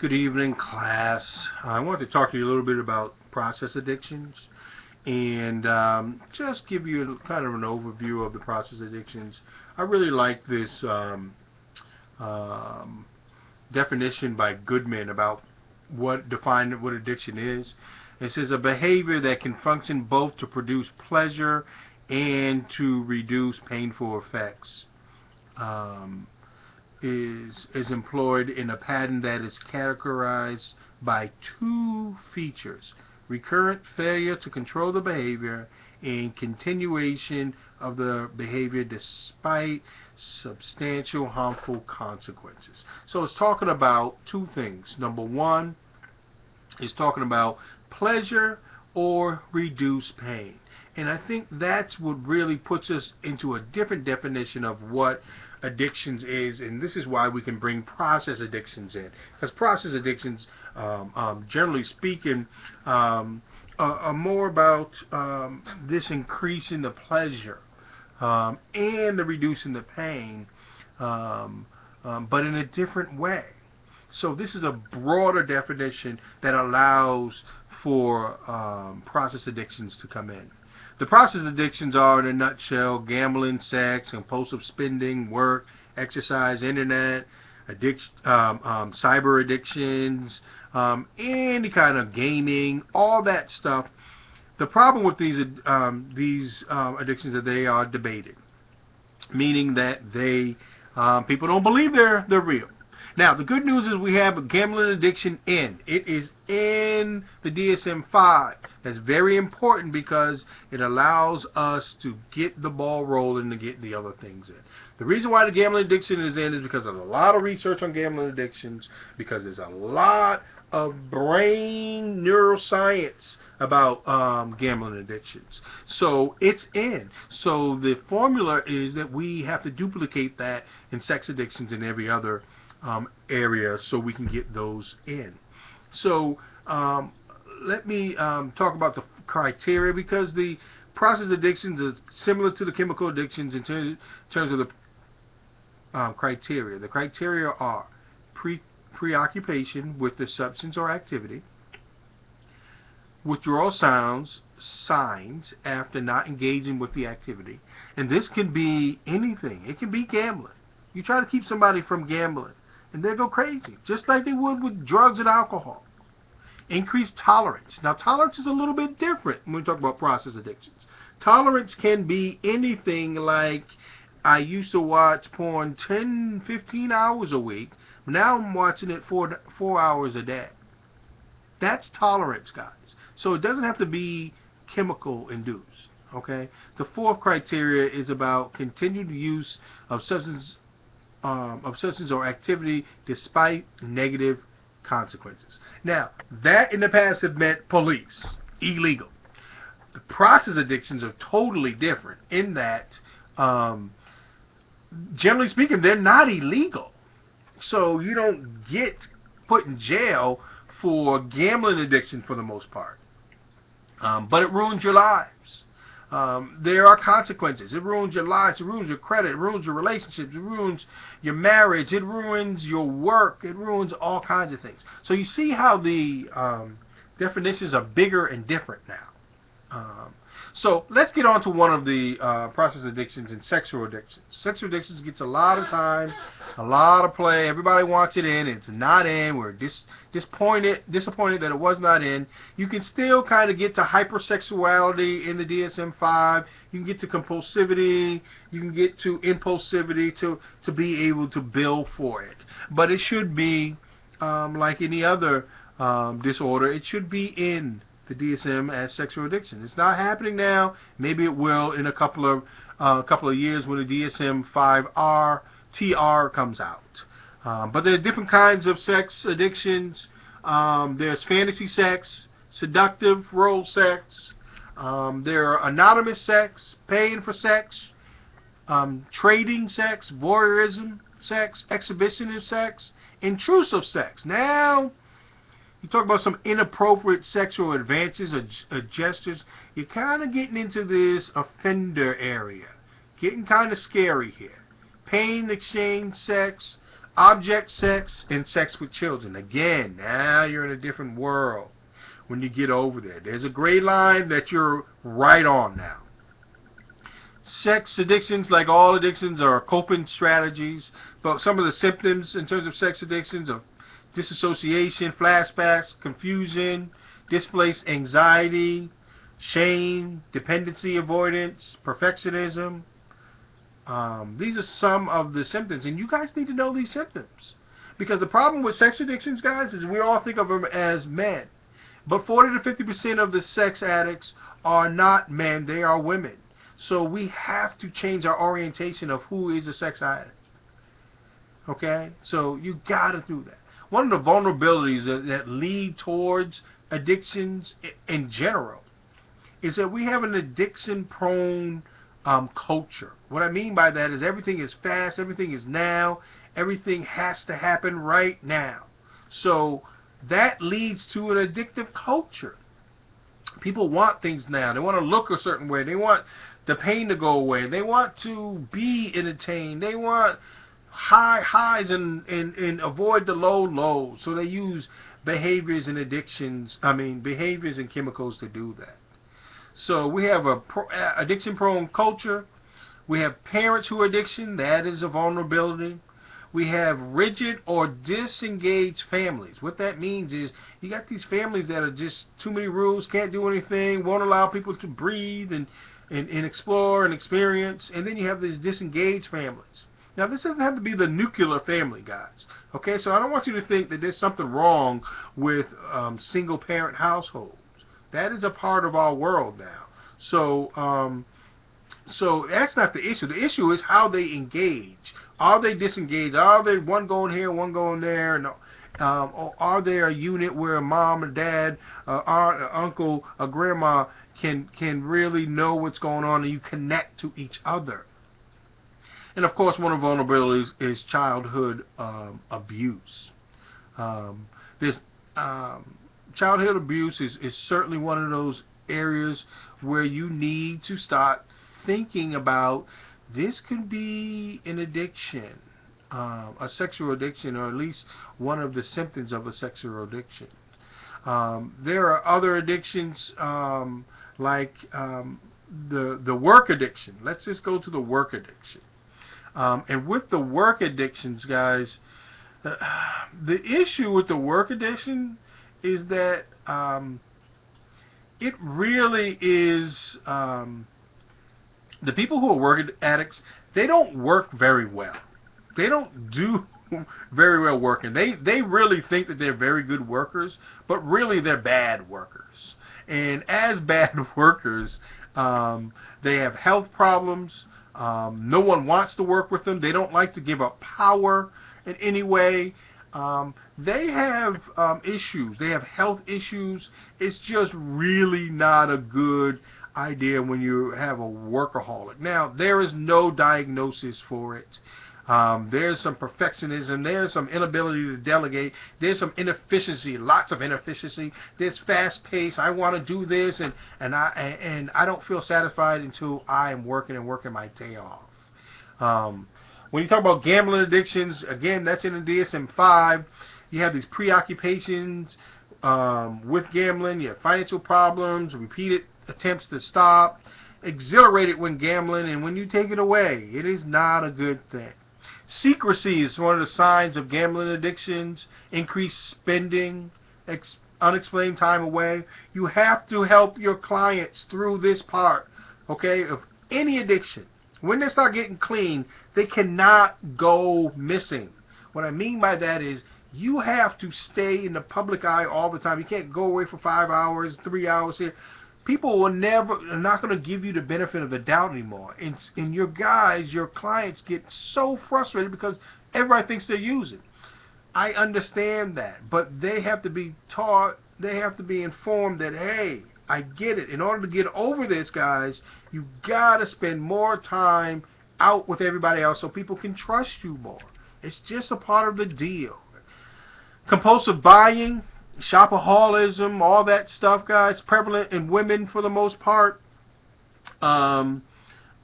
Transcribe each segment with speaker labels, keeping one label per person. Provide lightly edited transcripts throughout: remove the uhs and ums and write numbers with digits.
Speaker 1: Good evening, class. I want to talk to you a little bit about process addictions and just give you kind of an overview of the process addictions. I really like this definition by Goodman about what addiction is. It says a behavior that can function both to produce pleasure and to reduce painful effects. Is employed in a pattern that is characterized by two features: recurrent failure to control the behavior and continuation of the behavior despite substantial harmful consequences. So it's talking about two things. Number one is talking about pleasure or reduced pain. And I think that's what really puts us into a different definition of what addictions is, and this is why we can bring process addictions in. Because process addictions, generally speaking, are more about this increasing the pleasure and the reducing the pain, but in a different way. So this is a broader definition that allows for process addictions to come in. The process addictions are, in a nutshell, gambling, sex, compulsive spending, work, exercise, internet, cyber addictions, any kind of gaming, all that stuff. The problem with these addictions is that they are debated, meaning that people don't believe they're real. Now, the good news is we have a gambling addiction in. It is in the DSM-5. That's very important because it allows us to get the ball rolling to get the other things in. The reason why the gambling addiction is in is because there's a lot of research on gambling addictions, because there's a lot of brain neuroscience about gambling addictions. So it's in. So the formula is that we have to duplicate that in sex addictions and every other area so we can get those in. So let me talk about the criteria, because the process addictions are similar to the chemical addictions in terms of the criteria. The criteria are preoccupation with the substance or activity, withdrawal signs after not engaging with the activity, and this can be anything. It can be gambling. You try to keep somebody from gambling, and they'll go crazy, just like they would with drugs and alcohol. Increased tolerance. Now, tolerance is a little bit different when we talk about process addictions. Tolerance can be anything like, I used to watch porn 10, 15 hours a week. Now I'm watching it 4 hours a day. That's tolerance, guys. So it doesn't have to be chemical induced. Okay. The fourth criteria is about continued use of substance or activity despite negative consequences. Now, that in the past have meant police, illegal. The process addictions are totally different in that, generally speaking, they're not illegal. So you don't get put in jail for gambling addiction for the most part. But it ruins your lives. There are consequences. It ruins your lives. It ruins your credit. It ruins your relationships. It ruins your marriage. It ruins your work. It ruins all kinds of things. So you see how the definitions are bigger and different now. So let's get on to one of the process addictions and sexual addictions. Sexual addictions gets a lot of time, a lot of play. Everybody wants it in. It's not in. We're disappointed that it was not in. You can still kind of get to hypersexuality in the DSM-5. You can get to compulsivity. You can get to impulsivity to be able to bill for it. But it should be like any other disorder. It should be in the DSM as sexual addiction. It's not happening now. Maybe it will in a couple of years when the DSM-5 TR comes out. But there are different kinds of sex addictions. There's fantasy sex, seductive role sex. There are anonymous sex, paying for sex, trading sex, voyeurism sex, exhibitionist sex, intrusive sex. Now, you talk about some inappropriate sexual advances or gestures. You're kind of getting into this offender area. Getting kind of scary here. Pain exchange sex, Object sex and sex with children. Again, now you're in a different world when you get over there. There's a gray line that you're right on now. Sex addictions, like all addictions, are coping strategies. But some of the symptoms in terms of sex addictions are disassociation, flashbacks, confusion, displaced anxiety, shame, dependency avoidance, perfectionism. These are some of the symptoms, and you guys need to know these symptoms. Because the problem with sex addictions, guys, is we all think of them as men. But 40 to 50% of the sex addicts are not men, they are women. So we have to change our orientation of who is a sex addict. Okay? So you got to do that. One of the vulnerabilities that lead towards addictions in general is that we have an addiction-prone culture. What I mean by that is everything is fast, everything is now, everything has to happen right now. So that leads to an addictive culture. People want things now. They want to look a certain way. They want the pain to go away. They want to be entertained. They want high highs and avoid the low lows. So they use behaviors and behaviors and chemicals to do that. So we have a addiction-prone culture. We have parents who are addiction. That is a vulnerability. We have rigid or disengaged families. What that means is you got these families that are just too many rules, can't do anything, won't allow people to breathe and explore and experience. And then you have these disengaged families. Now, this doesn't have to be the nuclear family, guys. Okay, so I don't want you to think that there's something wrong with single-parent households. That is a part of our world now. So, so that's not the issue. The issue is how they engage. Are they disengaged? Are they one going here, one going there? And, or are they a unit where mom and dad, aunt, or uncle, or grandma can really know what's going on and you connect to each other? And of course, one of the vulnerabilities is childhood abuse. Childhood abuse is certainly one of those areas where you need to start thinking about this could be an addiction, a sexual addiction, or at least one of the symptoms of a sexual addiction. There are other addictions like the work addiction. Let's just go to the work addiction. And with the work addictions, guys, the issue with the work addiction is that it really is the people who are work addicts, they don't work very well. They don't do very well working. They really think that they're very good workers, but really they're bad workers. And as bad workers, they have health problems. No one wants to work with them. They don't like to give up power in any way. They have issues. They have health issues. It's just really not a good idea when you have a workaholic. Now, there is no diagnosis for it. There's some perfectionism. There's some inability to delegate. There's some inefficiency, lots of inefficiency. There's fast pace. I want to do this, and I don't feel satisfied until I am working my day off. When you talk about gambling addictions, again, that's in the DSM-5. You have these preoccupations with gambling. You have financial problems, repeated attempts to stop, exhilarated when gambling, and when you take it away, it is not a good thing. Secrecy is one of the signs of gambling addictions. Increased spending, unexplained time away. You have to help your clients through this part, okay, of any addiction. When they start getting clean, they cannot go missing. What I mean by that is you have to stay in the public eye all the time. You can't go away for 5 hours, 3 hours here. People are not going to give you the benefit of the doubt anymore. And your guys, your clients get so frustrated because everybody thinks they're using. I understand that, but they have to be taught, they have to be informed that, hey, I get it. In order to get over this, guys, you got to spend more time out with everybody else so people can trust you more. It's just a part of the deal. Compulsive buying, shopaholism, all that stuff, guys, prevalent in women for the most part.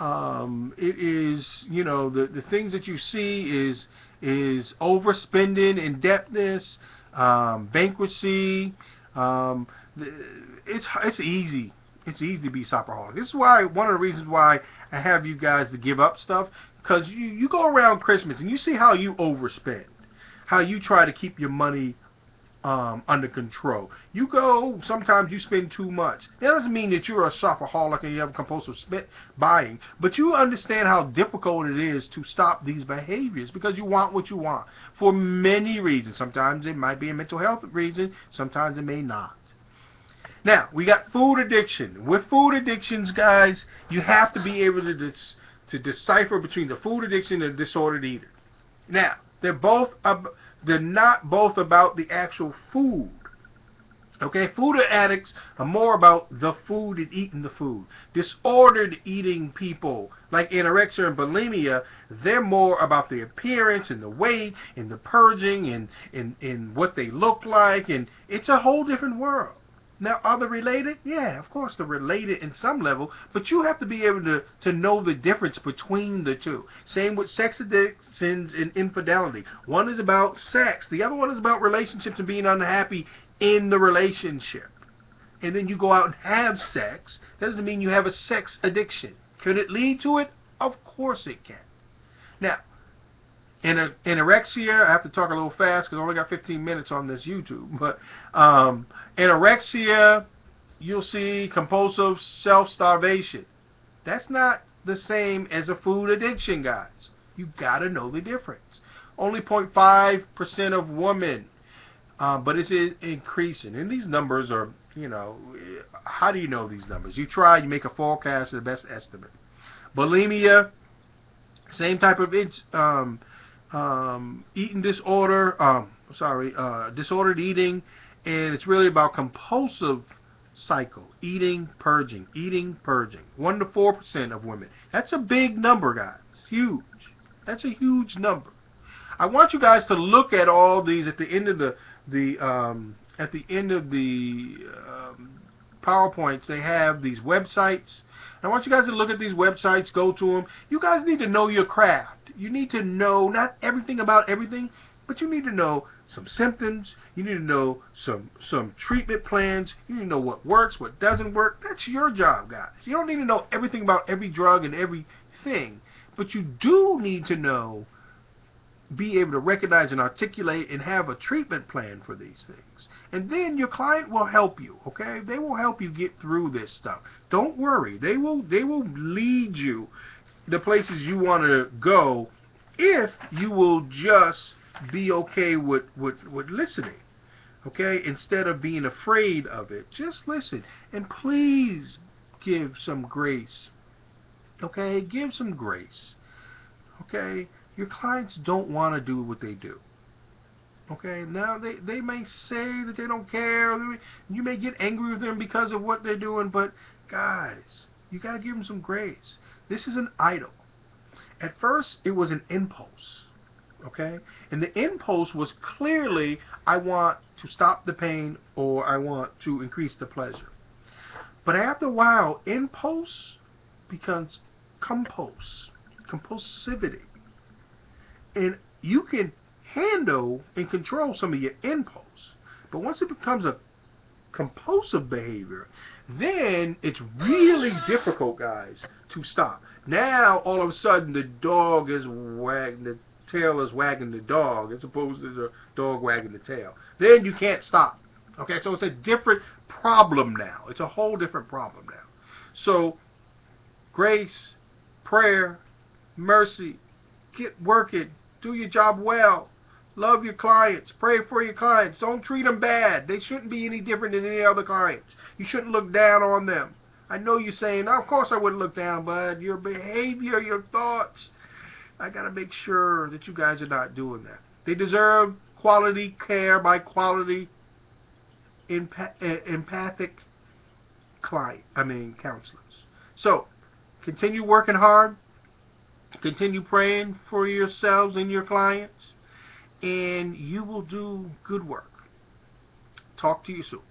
Speaker 1: It is, the things that you see is overspending, indebtedness, bankruptcy. Um, it's easy. It's easy to be shopaholic. This is why one of the reasons why I have you guys to give up stuff, because you go around Christmas and you see how you overspend, how you try to keep your money under control. Sometimes you spend too much. That doesn't mean that you're a shopaholic and you have compulsive buying, but you understand how difficult it is to stop these behaviors because you want what you want for many reasons. Sometimes it might be a mental health reason, sometimes it may not. Now, we got food addiction. With food addictions, guys, you have to be able to decipher between the food addiction and the disordered eater. Now, they're not both about the actual food. Okay, food addicts are more about the food and eating the food. Disordered eating people like anorexia and bulimia, they're more about the appearance and the weight and the purging and what they look like, and it's a whole different world. Now, are they related? Yeah, of course they're related in some level, but you have to be able to know the difference between the two. Same with sex addictions and infidelity. One is about sex. The other one is about relationships and being unhappy in the relationship. And then you go out and have sex. That doesn't mean you have a sex addiction. Could it lead to it? Of course it can. Now, anorexia, I have to talk a little fast because I only got 15 minutes on this YouTube, but anorexia, you'll see compulsive self-starvation. That's not the same as a food addiction, guys. You got to know the difference. Only 0.5% of women, but it's increasing. And these numbers are, how do you know these numbers? You try, you make a forecast of the best estimate. Bulimia, same type of eating disorder, disordered eating, and it's really about compulsive cycle, eating, purging, 1 to 4% of women. That's a big number, guys. Huge. That's a huge number. I want you guys to look at all these at the end of the PowerPoints. They have these websites. I want you guys to look at these websites, go to them. You guys need to know your craft. You need to know not everything about everything, but you need to know some symptoms. You need to know some treatment plans. You need to know what works, what doesn't work. That's your job, guys. You don't need to know everything about every drug and everything, but you do need to be able to recognize and articulate and have a treatment plan for these things. And then your client will help you, okay? They will help you get through this stuff. Don't worry. They will lead you the places you want to go if you will just be okay with listening, okay? Instead of being afraid of it, just listen. And please give some grace, okay? Give some grace, okay? Your clients don't want to do what they do. Okay, now they may say that they don't care. You may get angry with them because of what they're doing, but guys, you got to give them some grace. This is an idol. At first, it was an impulse. Okay, and the impulse was clearly, I want to stop the pain or I want to increase the pleasure. But after a while, impulse becomes compulsivity. And you can handle and control some of your impulse. But once it becomes a compulsive behavior, then it's really difficult, guys, to stop. Now, all of a sudden, the tail is wagging the dog as opposed to the dog wagging the tail. Then you can't stop. Okay, so it's a different problem now. It's a whole different problem now. So, grace, prayer, mercy, get working, do your job well. Love your clients. Pray for your clients. Don't treat them bad. They shouldn't be any different than any other clients. You shouldn't look down on them. I know you're saying, of course I wouldn't look down, but your behavior, your thoughts, I got to make sure that you guys are not doing that. They deserve quality care by quality empathic counselors. So, continue working hard. Continue praying for yourselves and your clients. And you will do good work. Talk to you soon.